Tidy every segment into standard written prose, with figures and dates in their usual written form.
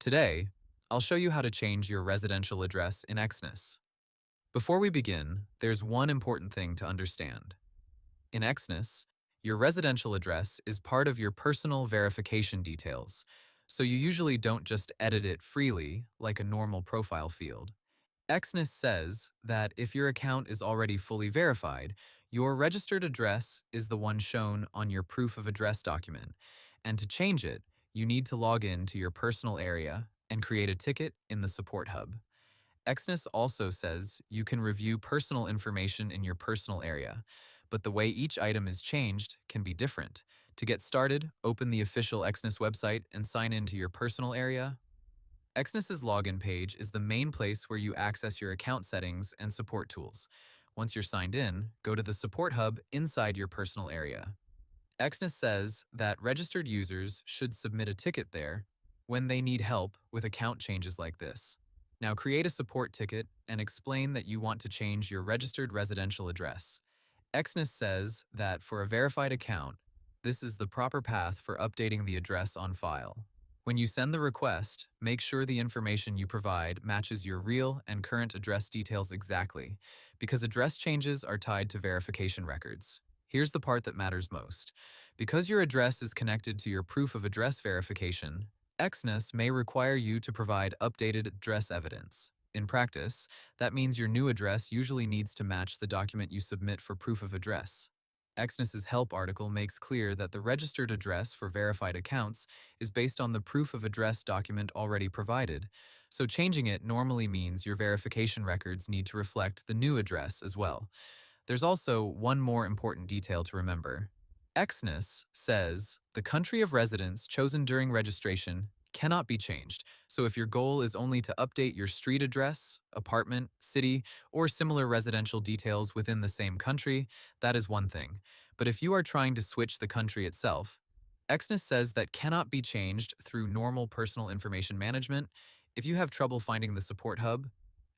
Today, I'll show you how to change your residential address in Exness. Before we begin, there's one important thing to understand. In Exness, your residential address is part of your personal verification details, so you usually don't just edit it freely like a normal profile field. Exness says that if your account is already fully verified, your registered address is the one shown on your proof of address document, and to change it, you need to log in to your personal area and create a ticket in the support hub. Exness also says you can review personal information in your personal area, but the way each item is changed can be different. To get started, open the official Exness website and sign in to your personal area. Exness's login page is the main place where you access your account settings and support tools. Once you're signed in, go to the support hub inside your personal area. Exness says that registered users should submit a ticket there when they need help with account changes like this. Now create a support ticket and explain that you want to change your registered residential address. Exness says that for a verified account, this is the proper path for updating the address on file. When you send the request, make sure the information you provide matches your real and current address details exactly, because address changes are tied to verification records. Here's the part that matters most. Because your address is connected to your proof of address verification, Exness may require you to provide updated address evidence. In practice, that means your new address usually needs to match the document you submit for proof of address. Exness's help article makes clear that the registered address for verified accounts is based on the proof of address document already provided, so changing it normally means your verification records need to reflect the new address as well. There's also one more important detail to remember. Exness says the country of residence chosen during registration cannot be changed, so if your goal is only to update your street address, apartment, city, or similar residential details within the same country, that is one thing. But if you are trying to switch the country itself, Exness says that cannot be changed through normal personal information management. If you have trouble finding the support hub,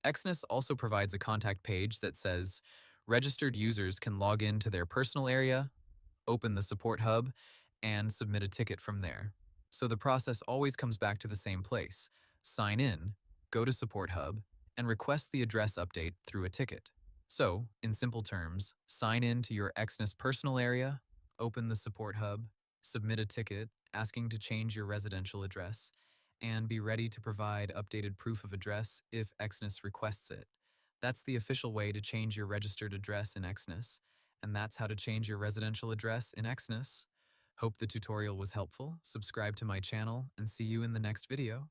Exness also provides a contact page that says registered users can log in to their personal area, open the support hub, and submit a ticket from there. So the process always comes back to the same place. Sign in, go to support hub, and request the address update through a ticket. So, in simple terms, sign in to your Exness personal area, open the support hub, submit a ticket asking to change your residential address, and be ready to provide updated proof of address if Exness requests it. That's the official way to change your registered address in Exness, and that's how to change your residential address in Exness. Hope the tutorial was helpful. Subscribe to my channel and see you in the next video.